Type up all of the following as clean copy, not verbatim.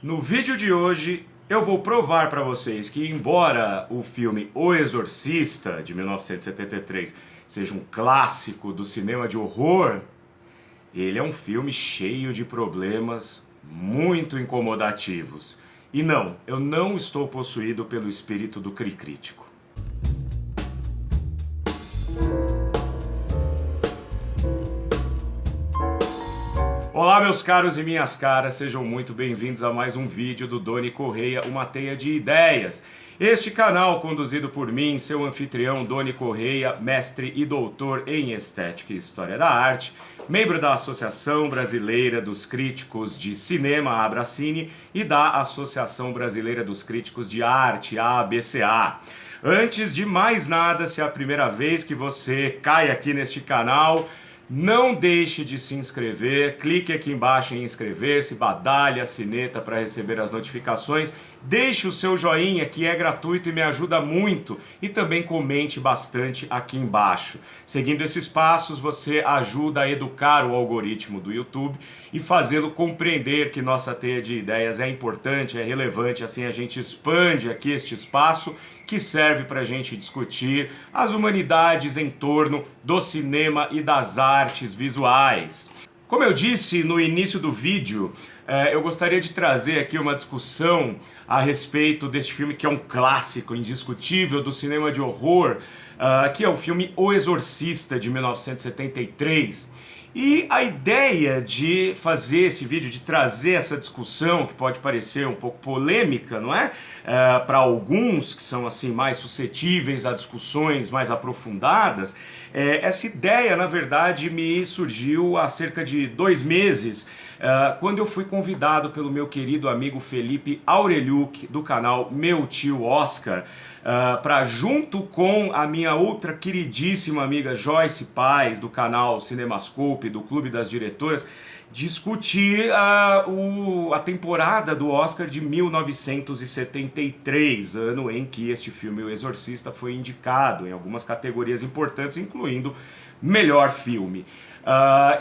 No vídeo de hoje eu vou provar para vocês que, embora o filme O Exorcista de 1973 seja um clássico do cinema de horror, ele é um filme cheio de problemas muito incomodativos. E não, eu não estou possuído pelo espírito do crítico. Olá, meus caros e minhas caras, sejam muito bem-vindos a mais um vídeo do Doni Correia, uma teia de ideias. Este canal conduzido por mim, seu anfitrião Doni Correia, mestre e doutor em Estética e História da Arte, membro da Associação Brasileira dos Críticos de Cinema, Abracine, e da Associação Brasileira dos Críticos de Arte, a ABCA. Antes de mais nada, se é a primeira vez que você cai aqui neste canal, não deixe de se inscrever, clique aqui embaixo em inscrever-se, badale a sineta para receber as notificações, deixe o seu joinha que é gratuito e me ajuda muito e também comente bastante aqui embaixo. Seguindo esses passos, você ajuda a educar o algoritmo do YouTube e fazê-lo compreender que nossa teia de ideias é importante, é relevante, assim a gente expande aqui este espaço que serve para a gente discutir as humanidades em torno do cinema e das artes visuais. Como eu disse no início do vídeo, eu gostaria de trazer aqui uma discussão a respeito deste filme que é um clássico indiscutível do cinema de horror, que é o filme O Exorcista, de 1973. E a ideia de fazer esse vídeo, de trazer essa discussão, que pode parecer um pouco polêmica, não é? Para alguns que são assim mais suscetíveis a discussões mais aprofundadas, essa ideia, na verdade, me surgiu há cerca de 2 meses, quando eu fui convidado pelo meu querido amigo Felipe Aureliuk, do canal Meu Tio Oscar, para, junto com a minha outra queridíssima amiga Joyce Paz, do canal Cinemascope, do Clube das Diretoras, discutir a temporada do Oscar de 1973, ano em que este filme, O Exorcista, foi indicado em algumas categorias importantes, incluindo melhor filme.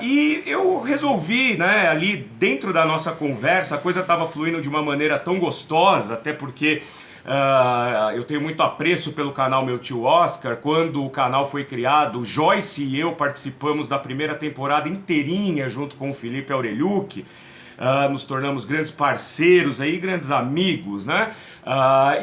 E eu resolvi, né, ali dentro da nossa conversa, a coisa estava fluindo de uma maneira tão gostosa, até porque eu tenho muito apreço pelo canal Meu Tio Oscar. Quando o canal foi criado, Joyce e eu participamos da primeira temporada inteirinha junto com o Felipe Aureliuk. Nos tornamos grandes parceiros aí, grandes amigos, né?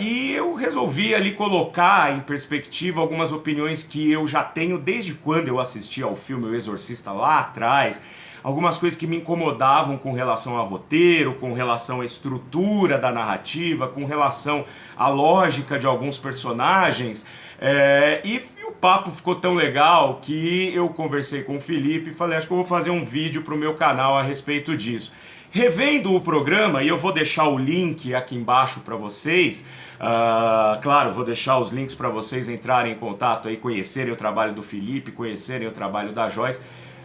E eu resolvi ali colocar em perspectiva algumas opiniões que eu já tenho desde quando eu assisti ao filme O Exorcista lá atrás. Algumas coisas que me incomodavam com relação ao roteiro, com relação à estrutura da narrativa, com relação à lógica de alguns personagens. E o papo ficou tão legal que eu conversei com o Felipe e falei, acho que eu vou fazer um vídeo para o meu canal a respeito disso. Revendo o programa, e eu vou deixar o link aqui embaixo para vocês, claro, vou deixar os links para vocês entrarem em contato aí, conhecerem o trabalho do Felipe, conhecerem o trabalho da Joyce.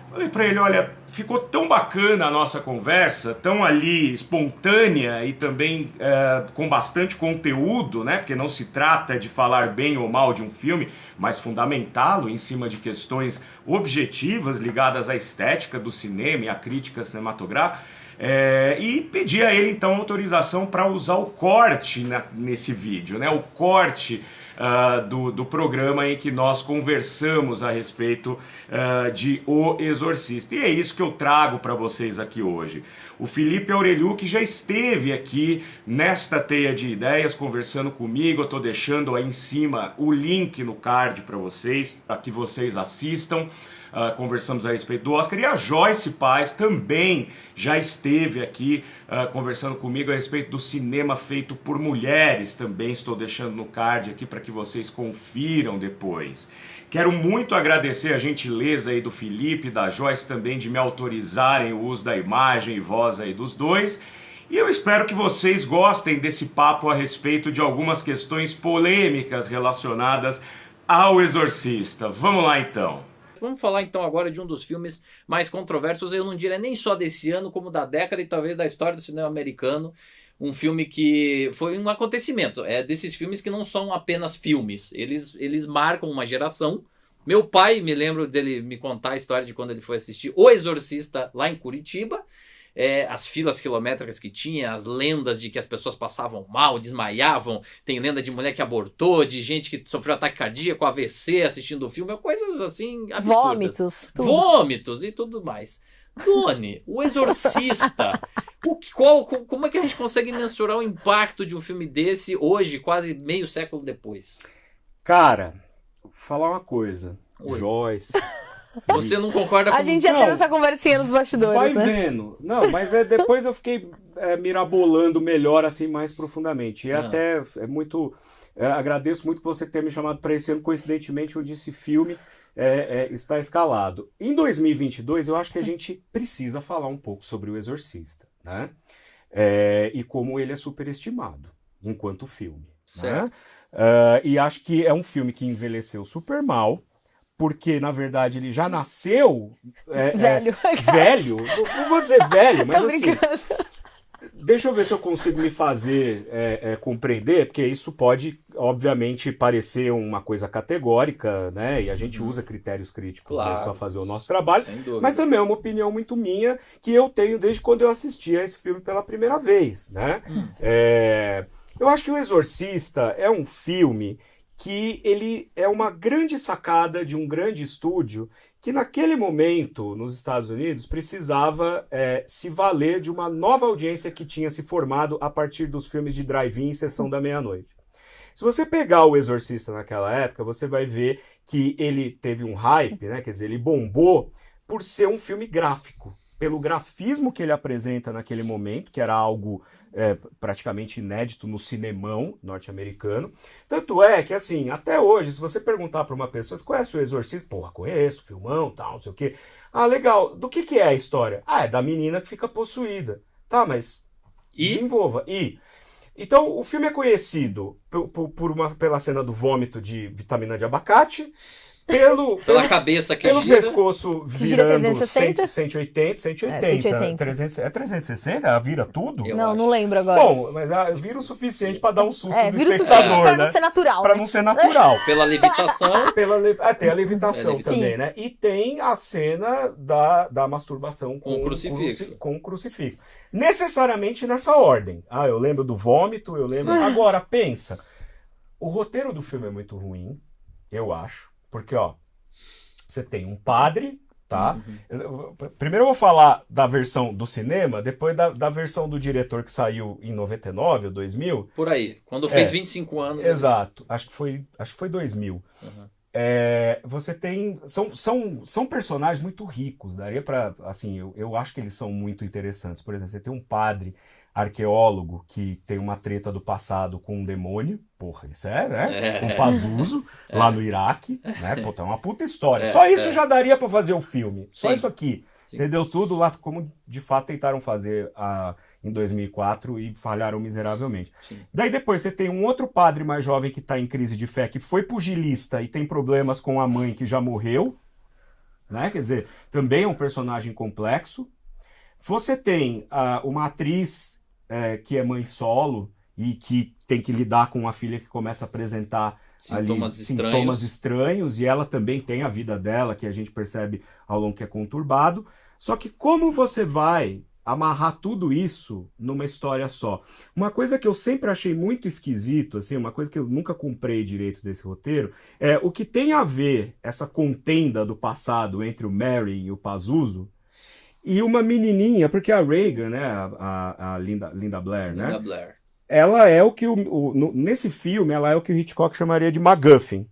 Falei para ele, olha, ficou tão bacana a nossa conversa, tão ali espontânea e também com bastante conteúdo, né? Porque não se trata de falar bem ou mal de um filme, mas fundamentá-lo em cima de questões objetivas ligadas à estética do cinema e à crítica cinematográfica. E pedi a ele então autorização para usar o corte nesse vídeo, né? O corte do programa em que nós conversamos a respeito de O Exorcista. E é isso que eu trago para vocês aqui hoje. O Felipe Aureliuk já esteve aqui nesta teia de ideias conversando comigo. Eu estou deixando aí em cima o link no card para vocês, para que vocês assistam. Conversamos a respeito do Oscar, e a Joyce Paz também já esteve aqui conversando comigo a respeito do cinema feito por mulheres. Também estou deixando no card aqui para que vocês confiram depois. Quero muito agradecer a gentileza aí do Felipe e da Joyce também de me autorizarem o uso da imagem e voz aí dos dois. E eu espero que vocês gostem desse papo a respeito de algumas questões polêmicas relacionadas ao Exorcista. Vamos lá então. Vamos falar então agora de um dos filmes mais controversos, eu não diria nem só desse ano, como da década e talvez da história do cinema americano. Um filme que foi um acontecimento, é desses filmes que não são apenas filmes, eles marcam uma geração. Meu pai, me lembro dele me contar a história de quando ele foi assistir O Exorcista lá em Curitiba, as filas quilométricas que tinha, as lendas de que as pessoas passavam mal, desmaiavam, tem lenda de mulher que abortou, de gente que sofreu ataque cardíaco, AVC assistindo o filme, coisas assim absurdas. Vômitos, tudo. Vômitos e tudo mais. Doni, O Exorcista. Como é que a gente consegue mensurar o impacto de um filme desse hoje, quase meio século depois? Cara, vou falar uma coisa. Oi. Joyce. Você não concorda com... A gente já teve essa conversinha nos bastidores, Vai né? vendo. Não, mas depois eu fiquei mirabolando melhor, assim, mais profundamente. E até é muito... agradeço muito você ter me chamado para esse ano, coincidentemente, onde esse filme está escalado. Em 2022, eu acho que a gente precisa falar um pouco sobre O Exorcista, né? E como ele é superestimado enquanto filme. Certo. Né? E acho que é um filme que envelheceu super mal, porque, na verdade, ele já nasceu... Velho. Velho? Não vou dizer velho, mas Tô assim... brincando. Deixa eu ver se eu consigo me fazer compreender, porque isso pode, obviamente, parecer uma coisa categórica, né? E a gente usa critérios críticos para fazer o nosso trabalho, sem dúvida. mas também é uma opinião muito minha que eu tenho desde quando eu assisti a esse filme pela primeira vez, né? Eu acho que O Exorcista é um filme que ele é uma grande sacada de um grande estúdio que naquele momento, nos Estados Unidos, precisava se valer de uma nova audiência que tinha se formado a partir dos filmes de drive-in e Sessão da Meia-Noite. Se você pegar O Exorcista naquela época, você vai ver que ele teve um hype, né? Quer dizer, ele bombou por ser um filme gráfico, pelo grafismo que ele apresenta naquele momento, que era algo praticamente inédito no cinemão norte-americano. Tanto é que, assim, até hoje, se você perguntar para uma pessoa, você conhece O Exorcista? Porra, conheço, filmão, tal, não sei o quê. Ah, legal. Do que é a história? Ah, é da menina que fica possuída. Tá, mas desenvolva. Então, o filme é conhecido pela cena do vômito de vitamina de abacate, pela cabeça que pelo gira. pescoço virando 360? 180, 180. 360? Ela vira tudo? Não lembro agora. Bom, mas vira o suficiente para dar um susto no vira o espectador, suficiente pra né? não ser natural. Pra né? não ser natural. Pela levitação. Tem a levitação Sim. também, né? E tem a cena da masturbação Com o crucifixo. com o crucifixo. Necessariamente nessa ordem. Eu lembro do vômito, eu lembro... Agora, pensa. O roteiro do filme é muito ruim, eu acho. Porque, você tem um padre, tá? Primeiro eu vou falar da versão do cinema, depois da versão do diretor que saiu em 99 ou 2000. Por aí, quando fez 25 anos. Exato, acho que foi 2000. Você tem... São personagens muito ricos, daria pra... Assim, eu acho que eles são muito interessantes. Por exemplo, você tem um padre arqueólogo que tem uma treta do passado com um demônio. Porra, isso né? Um Pazuzu, lá no Iraque, né? Pô, é uma puta história. Só isso já daria pra fazer o filme. Só isso aqui. Sim. Entendeu? Tudo lá como de fato tentaram fazer em 2004 e falharam miseravelmente. Sim. Daí depois você tem um outro padre mais jovem que tá em crise de fé, que foi pugilista e tem problemas com a mãe que já morreu, né? Quer dizer, também é um personagem complexo. Você tem uma atriz que é mãe solo e que tem que lidar com uma filha que começa a apresentar sintomas estranhos, e ela também tem a vida dela, que a gente percebe ao longo que é conturbado. Só que como você vai amarrar tudo isso numa história só? Uma coisa que eu sempre achei muito esquisito, assim, uma coisa que eu nunca comprei direito desse roteiro, é o que tem a ver essa contenda do passado entre o Mary e o Pazuzu, e uma menininha, porque a Reagan, né, a Linda Blair, né? Linda Blair. Ela é o que nesse filme, ela é o que o Hitchcock chamaria de MacGuffin.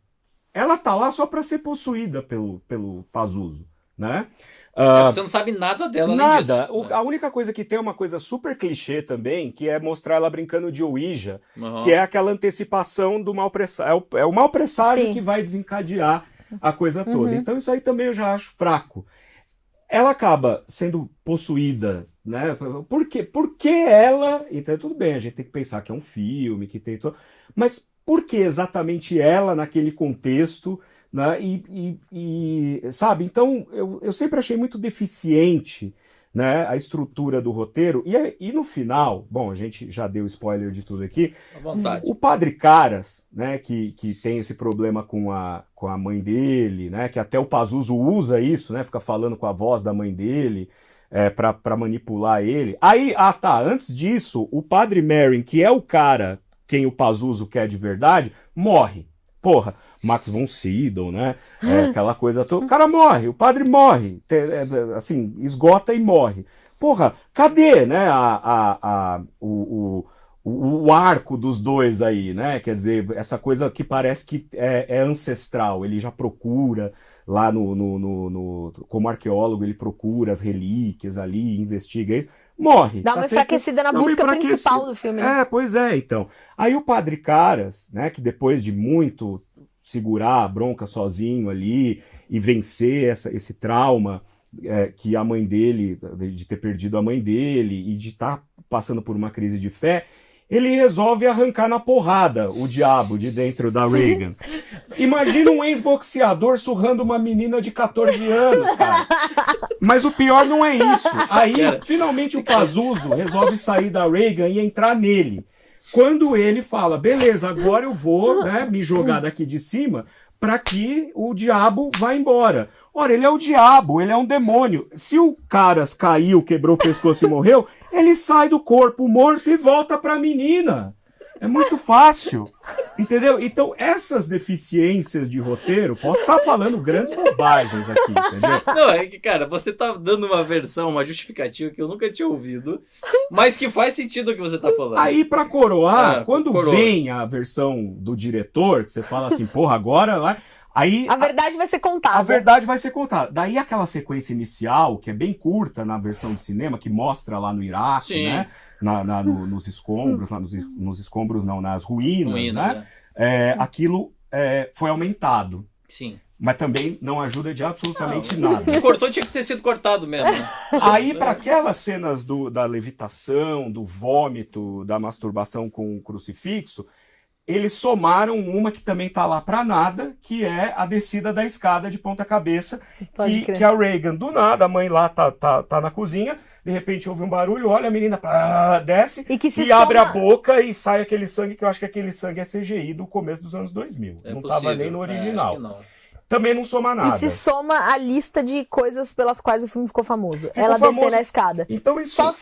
Ela tá lá só para ser possuída pelo Pazuzu, né? Você não sabe nada dela, nada. além disso. A única coisa que tem é uma coisa super clichê também, que é mostrar ela brincando de Ouija, que é aquela antecipação do mau presságio. É o mau presságio que vai desencadear a coisa toda. Então isso aí também eu já acho fraco. Ela acaba sendo possuída, né? Por quê? Porque ela... Então, tudo bem, a gente tem que pensar que é um filme, que tem... Mas por que exatamente ela naquele contexto, né? Sabe? Então, eu sempre achei muito deficiente, né, a estrutura do roteiro. E no final, bom, a gente já deu spoiler de tudo aqui. À vontade. O Padre Caras, né, que tem esse problema com a mãe dele, né, que até o Pazuzu usa isso, né, fica falando com a voz da mãe dele. pra manipular ele. Aí, antes disso, o Padre Merrin, que é o cara quem o Pazuzu quer de verdade, morre. Porra, Max von Sydow, né? Aquela coisa toda. O cara morre, o padre morre. Assim, esgota e morre. Porra, cadê, né, o arco dos dois aí, né? Quer dizer, essa coisa que parece que é ancestral. Ele já procura lá como arqueólogo, ele procura as relíquias ali, investiga isso. Morre. Dá uma enfraquecida na busca principal do filme, né? Pois é, então. Aí o Padre Caras, né, que depois de muito segurar a bronca sozinho ali e vencer esse trauma que a mãe dele, de ter perdido a mãe dele e de estar passando por uma crise de fé, ele resolve arrancar na porrada o diabo de dentro da Reagan. Imagina um ex-boxeador surrando uma menina de 14 anos, cara. Mas o pior não é isso. Aí, finalmente, o Pazuzu resolve sair da Reagan e entrar nele. Quando ele fala, beleza, agora eu vou, né, me jogar daqui de cima para que o diabo vá embora. Ora, ele é o diabo, ele é um demônio. Se o Caras caiu, quebrou o pescoço e morreu, ele sai do corpo morto e volta pra menina. É muito fácil, entendeu? Então, essas deficiências de roteiro, posso estar falando grandes bobagens aqui, entendeu? Não, é que, cara, você tá dando uma versão, uma justificativa que eu nunca tinha ouvido, mas que faz sentido o que você tá falando. Aí, pra coroar, quando vem a versão do diretor, que você fala assim, porra, agora vai... Aí, a verdade vai ser contada. A verdade vai ser contada. Daí aquela sequência inicial, que é bem curta na versão de cinema, que mostra lá no Iraque, sim, né? Nos escombros, nos escombros não, nas ruínas, né? Aquilo foi aumentado. Sim. Mas também não ajuda de absolutamente nada. Cortou, tinha que ter sido cortado mesmo. Né? Aí, para aquelas cenas da levitação, do vômito, da masturbação com o crucifixo, eles somaram uma que também tá lá pra nada, que é a descida da escada de ponta cabeça, que a Reagan, do nada, a mãe lá tá na cozinha, de repente ouve um barulho, olha a menina, desce e abre a boca e sai aquele sangue, que eu acho que aquele sangue é CGI do começo dos anos 2000. Não possível. Tava nem no original. Acho que não. Também não soma nada. E se soma a lista de coisas pelas quais o filme ficou famoso. Ela descer na escada. Então isso... Só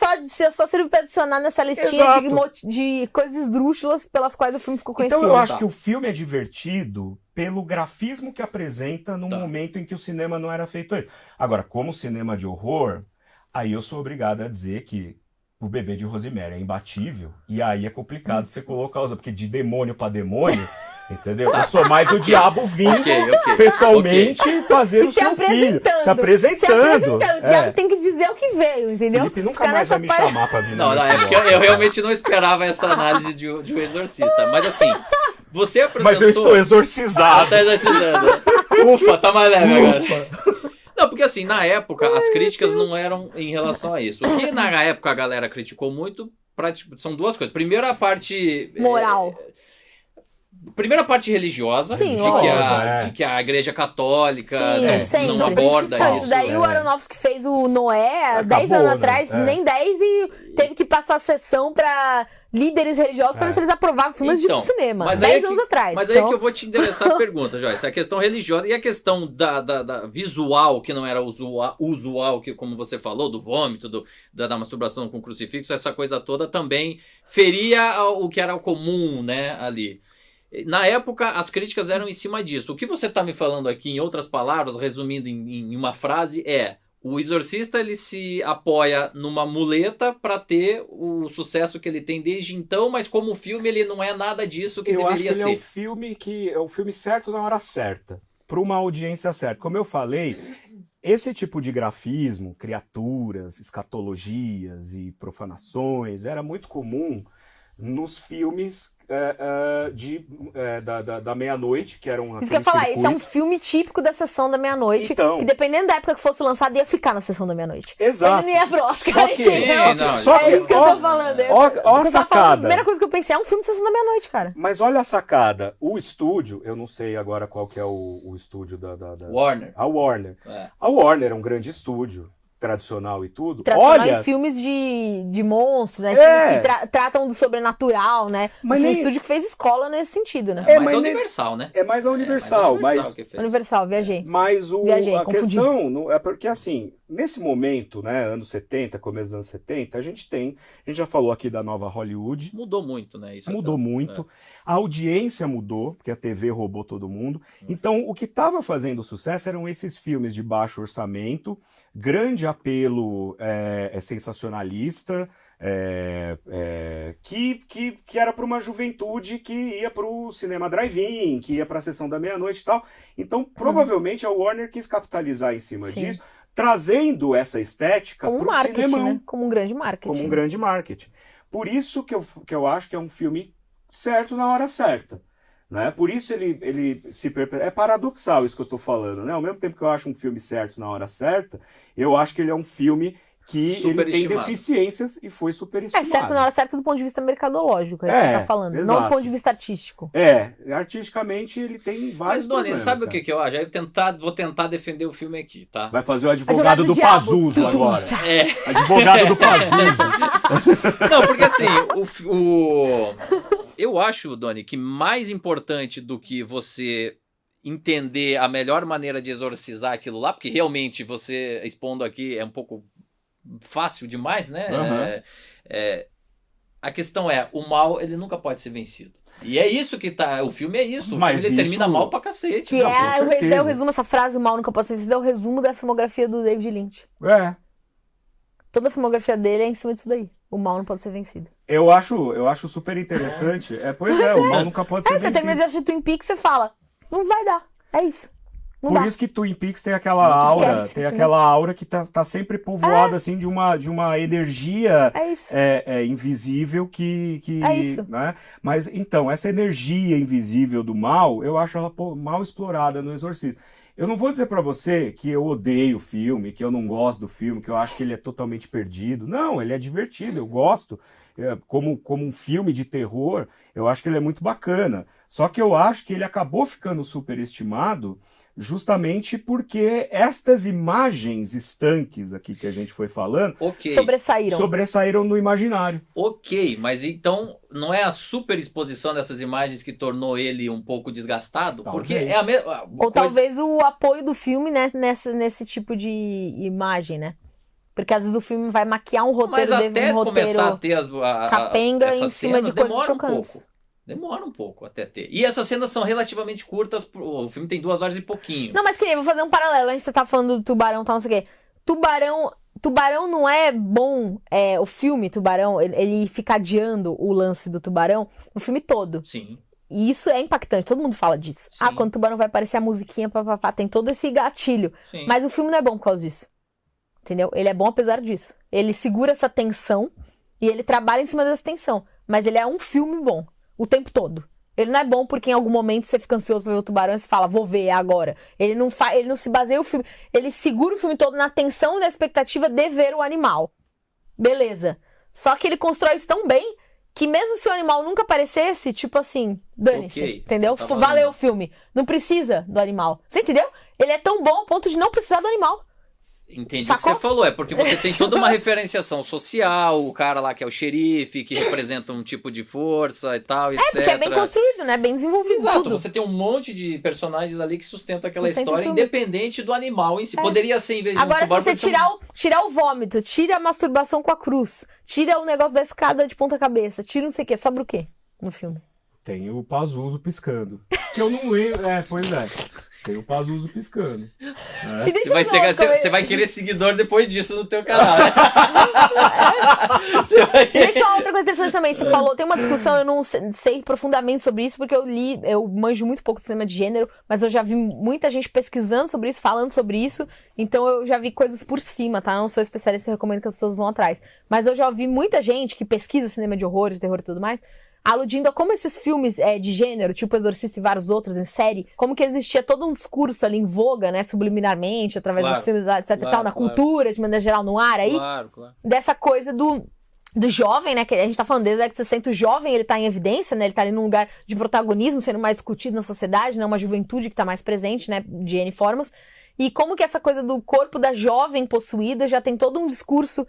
serve pra adicionar nessa listinha de coisas esdrúxulas pelas quais o filme ficou conhecido. Então eu acho que o filme é divertido pelo grafismo que apresenta no momento em que o cinema não era feito isso. Agora, como cinema de horror, aí eu sou obrigado a dizer que o Bebê de Rosemary é imbatível. E aí é complicado você colocar os... Porque de demônio pra demônio... Entendeu? Eu sou mais o diabo vindo pessoalmente fazer o seu filho. Se apresentando. O diabo tem que dizer o que veio, entendeu? Felipe nunca mais vai me chamar pra vir. Não, é porque eu realmente não esperava essa análise de um exorcista. Mas assim, você apresentou... Mas eu estou exorcizado. Tá exorcizando. Ufa, tá mais leve agora. Não, porque assim, na época, as críticas não eram em relação a isso. O que na época a galera criticou muito, são duas coisas. Primeiro, a parte... moral. Primeira parte religiosa, sim, de que a igreja católica, sim, não aborda isso. Isso daí o Aronofsky fez o Noé 10 anos atrás, nem 10, e teve que passar a sessão pra líderes religiosos pra ver se eles aprovavam filmes de cinema. 10 anos atrás. Mas aí que eu vou te endereçar a pergunta, Joyce. A questão religiosa e a questão da visual, que não era usual, que como você falou, do vômito, da masturbação com crucifixo, essa coisa toda também feria o que era o comum, né, ali. Na época, as críticas eram em cima disso. O que você está me falando aqui, em outras palavras, resumindo em uma frase, o Exorcista ele se apoia numa muleta para ter o sucesso que ele tem desde então, mas como filme ele não é nada disso que deveria ser. Eu acho que ele é o filme certo na hora certa, para uma audiência certa. Como eu falei, esse tipo de grafismo, criaturas, escatologias e profanações, era muito comum nos filmes da meia-noite, que eram... Isso que eu ia falar, esse é um filme típico da sessão da meia-noite, que dependendo da época que fosse lançado, ia ficar na sessão da meia-noite. Exato. Ele não ia pro Oscar, Só que, é isso que eu tô falando. Ó a sacada. A primeira coisa que eu pensei é um filme de sessão da meia-noite, cara. Mas olha a sacada. O estúdio, eu não sei agora qual que é o estúdio da... Warner. A Warner. A Warner é um grande estúdio. tradicional e tudo. Tradicional Olha, em filmes de monstros, né? Filmes que tratam do sobrenatural, né? Mas foi um estúdio que fez escola nesse sentido, né? É mais a Universal, né? É mais a Universal, Universal, viajei. Mas a confundi. questão é porque, assim, nesse momento, né, anos 70, começo dos anos 70, a gente já falou aqui da nova Hollywood. Mudou muito, né? Isso mudou muito. A audiência mudou, porque a TV roubou todo mundo. Então, o que estava fazendo sucesso eram esses filmes de baixo orçamento, grande apelo sensacionalista, que era para uma juventude que ia para o cinema drive-in, que ia para a sessão da meia-noite e tal. Então, provavelmente, a Warner quis capitalizar em cima disso, trazendo essa estética para o cinemão. Né? Como um grande marketing. Como um grande marketing. Por isso que eu acho que é um filme certo na hora certa. Né? Por isso ele se é paradoxal isso que eu estou falando. Né? Ao mesmo tempo que eu acho um filme certo na hora certa, eu acho que ele é um filme que ele tem deficiências e foi superestimado. É certo na hora certa do ponto de vista mercadológico, é isso que você tá falando. Exato. Não do ponto de vista artístico. Artisticamente ele tem vários problemas. Mas, Doni, sabe o que eu acho? Vou tentar defender o filme aqui, tá? Vai fazer o advogado do Pazuzu agora. Advogado do Pazuzu. Não, porque assim, eu acho, Doni, que mais importante do que você entender a melhor maneira de exorcizar aquilo lá, porque realmente você expondo aqui é um pouco fácil demais, né? A questão é, o mal, ele nunca pode ser vencido. E é isso que tá, o filme é isso, o filme ele termina mal pra cacete. Que eu resumo essa frase, o mal nunca pode ser vencido, é o resumo da filmografia do David Lynch. Toda a filmografia dele é em cima disso daí. O mal não pode ser vencido. Eu acho super interessante. O mal nunca pode ser vencido. Você termina de assistir Twin Peaks, você fala, não vai dar, é isso. Por isso que Twin Peaks tem aquela aura, aquela aura que tá sempre povoada assim de uma energia invisível que é isso. Né? Mas então, essa energia invisível do mal, eu acho ela mal explorada no Exorcista. Eu não vou dizer pra você que eu odeio o filme, que eu não gosto do filme, que eu acho que ele é totalmente perdido. Não, ele é divertido, eu gosto. Como um filme de terror, eu acho que ele é muito bacana. Só que eu acho que ele acabou ficando superestimado justamente porque estas imagens estanques aqui que a gente foi falando sobressaíram no imaginário. Ok, mas então não é a superexposição dessas imagens que tornou ele um pouco desgastado? Talvez. Porque é a mesma Ou talvez o apoio do filme, né, nesse tipo de imagem, né? Porque às vezes o filme vai maquiar um roteiro, mas até começar a ter capenga em cima de coisas chocantes. Demora um pouco até ter. E essas cenas são relativamente curtas. O filme tem 2 horas e pouquinho. Não, mas queria, vou fazer um paralelo. Antes você tá falando do tubarão, tal, não sei o quê. Tubarão não é bom. O filme Tubarão, ele fica adiando o lance do tubarão o filme todo. Sim. E isso é impactante, todo mundo fala disso. Sim. Quando o tubarão vai aparecer a musiquinha, papapá, tem todo esse gatilho. Sim. Mas o filme não é bom por causa disso. Entendeu? Ele é bom apesar disso. Ele segura essa tensão e ele trabalha em cima dessa tensão. Mas ele é um filme bom. O tempo todo. Ele não é bom porque em algum momento você fica ansioso pra ver o tubarão e você fala, vou ver agora. Ele não se baseia o filme. Ele segura o filme todo na tensão e na expectativa de ver o animal. Beleza. Só que ele constrói isso tão bem que mesmo se o animal nunca aparecesse, tipo assim, dane-se. Entendeu? Valeu o filme. Não precisa do animal. Você entendeu? Ele é tão bom ao ponto de não precisar do animal. Entendi o que você falou, porque você tem toda uma referenciação social, o cara lá que é o xerife, que representa um tipo de força e tal, etc. Porque é bem construído, né? Bem desenvolvido. Exato, tudo. Você tem um monte de personagens ali que sustentam aquela história, independente do animal em si. Poderia ser, em vez de agora, se você tirar o vômito, tira a masturbação com a cruz, tira o negócio da escada de ponta cabeça, tira não sei o que, sobra o quê no filme? Tem o Pazuzu piscando. Que eu não lembro. Pois é. Tem o Pazuzu piscando. Você vai querer seguidor depois disso no teu canal. Né? Deixa eu outra coisa interessante também. Você falou, tem uma discussão, eu não sei profundamente sobre isso, porque eu manjo muito pouco do cinema de gênero, mas eu já vi muita gente pesquisando sobre isso, falando sobre isso, então eu já vi coisas por cima, tá? Eu não sou especialista, eu recomendo que as pessoas vão atrás. Mas eu já ouvi muita gente que pesquisa cinema de horror, de terror e tudo mais, aludindo a como esses filmes de gênero, tipo Exorcista e vários outros em série, como que existia todo um discurso ali em voga, né, subliminarmente, através dos filmes, etc e tal, na cultura, de maneira geral, no ar aí, dessa coisa do jovem, né, que a gente tá falando desde a década de 60, o jovem, ele tá em evidência, né, ele tá ali num lugar de protagonismo, sendo mais discutido na sociedade, né, uma juventude que tá mais presente, né, de N formas, e como que essa coisa do corpo da jovem possuída já tem todo um discurso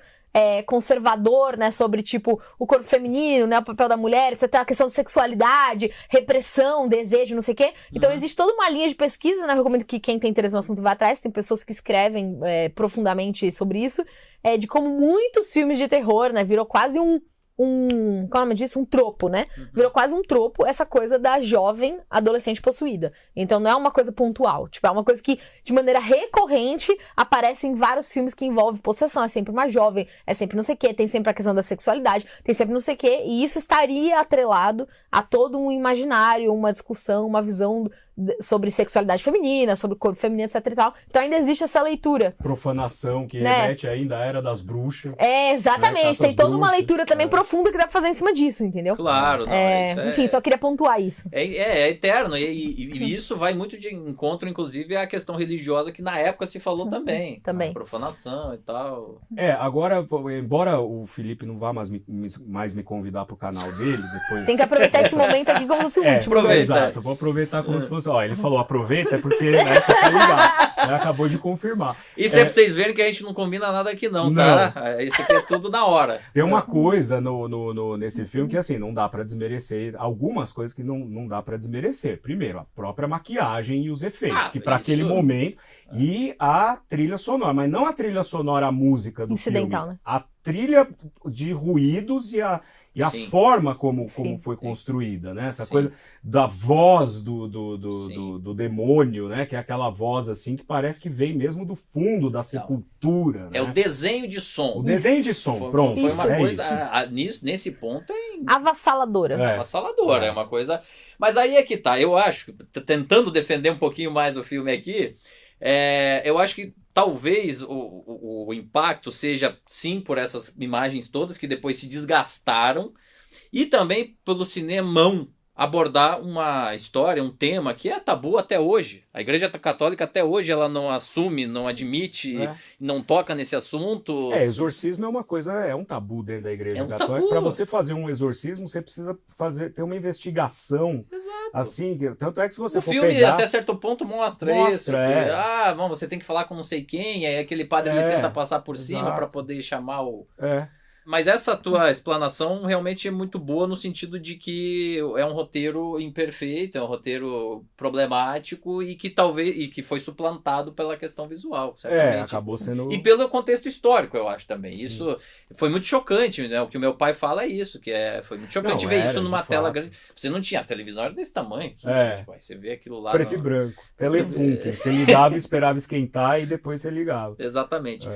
conservador, né, sobre, tipo, o corpo feminino, né, o papel da mulher, você tem a questão de sexualidade, repressão, desejo, não sei o quê. Então, existe toda uma linha de pesquisa, né, eu recomendo que quem tem interesse no assunto vá atrás, tem pessoas que escrevem profundamente sobre isso, de como muitos filmes de terror, né, virou quase qual é o nome disso? Um tropo, né? Virou quase um tropo essa coisa da jovem adolescente possuída. Então não é uma coisa pontual. Tipo, é uma coisa que, de maneira recorrente, aparece em vários filmes que envolvem possessão. É sempre uma jovem, é sempre não sei o quê, tem sempre a questão da sexualidade, tem sempre não sei o quê. E isso estaria atrelado a todo um imaginário, uma discussão, uma visão sobre sexualidade feminina, sobre corpo feminino, etc e tal. Então ainda existe essa leitura. Profanação, que remete ainda à Era das Bruxas. Exatamente. Tem toda uma leitura também profunda que dá pra fazer em cima disso, entendeu? Claro. Não, enfim, só queria pontuar isso. É eterno. E isso vai muito de encontro, inclusive, à questão religiosa que na época se falou também. Também. A profanação e tal. Agora, embora o Felipe não vá mais me convidar pro canal dele, depois... Tem que aproveitar esse momento aqui como se fosse o último. Aproveita. Exato, vou aproveitar como se fosse... Ele falou aproveita, é porque essa tá ligado. Acabou de confirmar. Isso é pra vocês verem que a gente não combina nada aqui não, tá? Isso aqui é tudo na hora. Tem uma coisa nesse filme que, assim, não dá pra desmerecer. Algumas coisas que não dá pra desmerecer. Primeiro, a própria maquiagem e os efeitos, que pra aquele momento... E a trilha sonora, mas não a trilha sonora, a música do incidental, filme. Né? A trilha de ruídos e a forma como foi construída, né? Essa coisa da voz do demônio, né? Que é aquela voz assim que parece que vem mesmo do fundo da sepultura. Né? É o desenho de som. O desenho de som, pronto. Foi uma coisa, nesse ponto avassaladora. Avassaladora, é uma coisa... Mas aí é que tá, eu acho, tentando defender um pouquinho mais o filme aqui, eu acho que talvez o impacto seja, sim, por essas imagens todas que depois se desgastaram e também pelo cinemão abordar uma história, um tema que é tabu até hoje. A Igreja Católica até hoje ela não assume, não admite, não toca nesse assunto. Exorcismo é uma coisa, é um tabu dentro da Igreja Católica. Para você fazer um exorcismo, você precisa ter uma investigação. Exato. Assim, tanto é que se você for filme, pegar... até certo ponto, mostra isso. Não, você tem que falar com não sei quem, aí aquele padre ele tenta passar por cima para poder chamar o... Mas essa tua explanação realmente é muito boa no sentido de que é um roteiro imperfeito, é um roteiro problemático e que foi suplantado pela questão visual, certamente. Acabou sendo... E pelo contexto histórico, eu acho também. Isso foi muito chocante, né? O que o meu pai fala é isso, foi muito chocante ver isso numa tela grande. Você não tinha, a televisão era desse tamanho. Aí você vê aquilo lá... Preto e branco, telefunken. Você ligava e esperava esquentar e depois você ligava. Exatamente.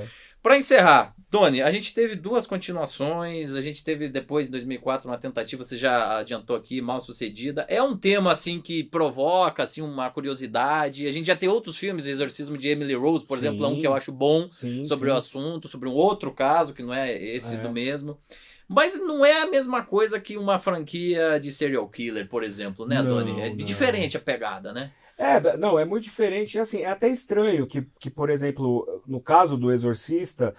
Para encerrar, Doni, a gente teve 2 continuações, a gente teve depois, em 2004, uma tentativa, você já adiantou aqui, mal sucedida. É um tema, assim, que provoca, assim, uma curiosidade. A gente já tem outros filmes, Exorcismo de Emily Rose, por exemplo, um que eu acho bom sobre o assunto, sobre um outro caso, que não é esse do mesmo. Mas não é a mesma coisa que uma franquia de serial killer, por exemplo, né, Doni? É diferente a pegada, né? É muito diferente. Assim, é até estranho que, por exemplo, no caso do Exorcista,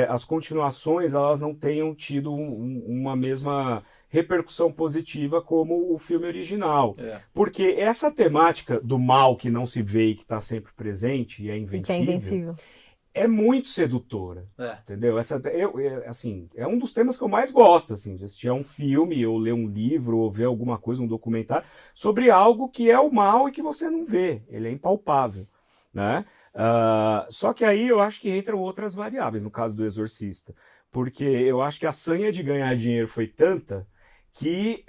as continuações elas não tenham tido uma mesma repercussão positiva como o filme original. Porque essa temática do mal que não se vê e que está sempre presente e é invencível, é muito sedutora, entendeu? É um dos temas que eu mais gosto, assim, de assistir a um filme, ou ler um livro, ou ver alguma coisa, um documentário, sobre algo que é o mal e que você não vê, ele é impalpável, né? Só que aí eu acho que entram outras variáveis, no caso do Exorcista, porque eu acho que a sanha de ganhar dinheiro foi tanta que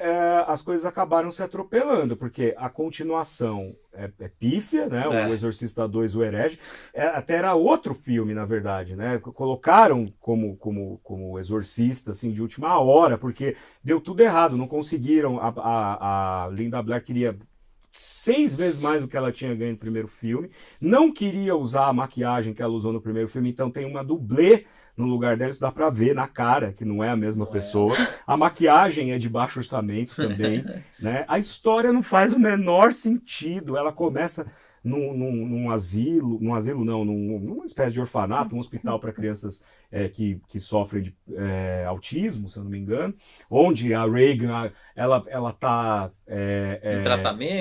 as coisas acabaram se atropelando, porque a continuação é pífia, né? O Exorcista 2, o Herege, até era outro filme, na verdade, né? Colocaram como Exorcista, assim, de última hora, porque deu tudo errado, não conseguiram, a Linda Blair queria 6 vezes mais do que ela tinha ganho no primeiro filme, não queria usar a maquiagem que ela usou no primeiro filme, então tem uma dublê no lugar dela, isso dá pra ver na cara que não é a mesma pessoa. A maquiagem é de baixo orçamento também, né? A história não faz o menor sentido. Ela começa num asilo, não, numa espécie de orfanato, um hospital para crianças que sofrem de autismo, se eu não me engano, onde a Reagan, ela tá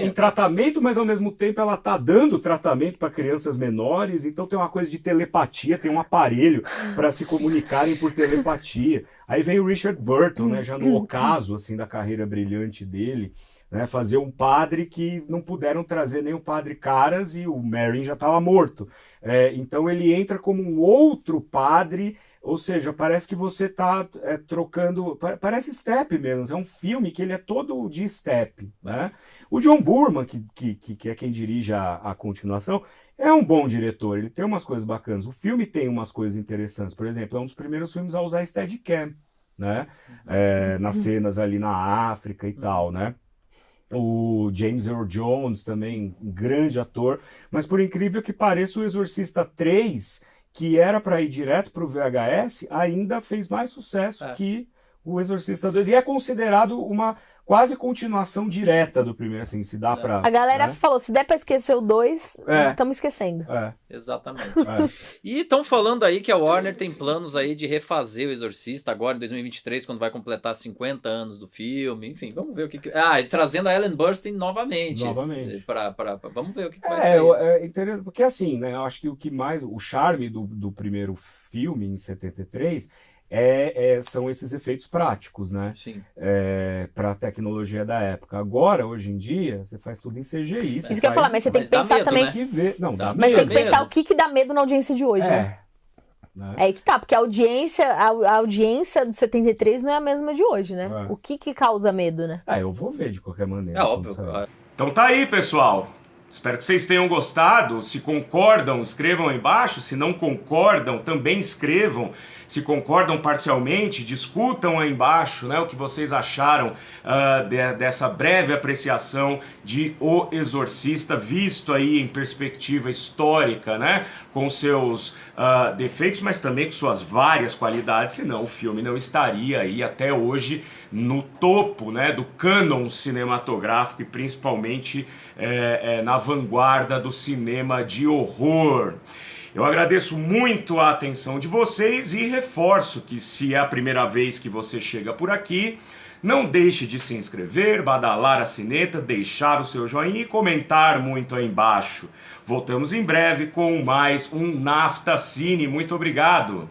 em tratamento, mas ao mesmo tempo ela tá dando tratamento para crianças menores, então tem uma coisa de telepatia, tem um aparelho para se comunicarem por telepatia. Aí vem o Richard Burton, né, já no ocaso assim, da carreira brilhante dele, né, fazer um padre que não puderam trazer nem o padre Caras e o Merrin já estava morto. Então ele entra como um outro padre, ou seja, parece que você está trocando, parece Step mesmo, é um filme que ele é todo de Step, né? O John Boorman, que é quem dirige a continuação, é um bom diretor, ele tem umas coisas bacanas, o filme tem umas coisas interessantes, por exemplo, é um dos primeiros filmes a usar Steadicam, né? Nas cenas ali na África e tal, né? O James Earl Jones também, um grande ator, mas por incrível que pareça, o Exorcista 3, que era para ir direto para o VHS, ainda fez mais sucesso que o Exorcista 2, e é considerado uma quase continuação direta do primeiro, assim, se dá pra... A galera falou, se der pra esquecer o 2, estamos esquecendo. Exatamente. E estão falando aí que a Warner tem planos aí de refazer o Exorcista agora em 2023, quando vai completar 50 anos do filme, enfim, vamos ver o que... e trazendo a Ellen Burstyn novamente. Vamos ver o que vai sair. É interessante, porque assim, né, eu acho que o charme do primeiro filme, em 73... são esses efeitos práticos, né? Sim. Para a tecnologia da época. Agora, hoje em dia, você faz tudo em CGI. Isso que eu ia falar, mas você tem que pensar também. Né? Mas tem que pensar o que dá medo na audiência de hoje, né? É aí que tá, porque a audiência do 73 não é a mesma de hoje, né? O que causa medo, né? Eu vou ver de qualquer maneira. É óbvio. Então tá aí, pessoal. Espero que vocês tenham gostado. Se concordam, escrevam aí embaixo. Se não concordam, também escrevam. Se concordam parcialmente, discutam aí embaixo, né, o que vocês acharam dessa breve apreciação de O Exorcista, visto aí em perspectiva histórica, né, com seus defeitos, mas também com suas várias qualidades, senão o filme não estaria aí até hoje no topo, né, do cânon cinematográfico e principalmente na vanguarda do cinema de horror. Eu agradeço muito a atenção de vocês e reforço que, se é a primeira vez que você chega por aqui, não deixe de se inscrever, badalar a sineta, deixar o seu joinha e comentar muito aí embaixo. Voltamos em breve com mais um Nafta Cine. Muito obrigado!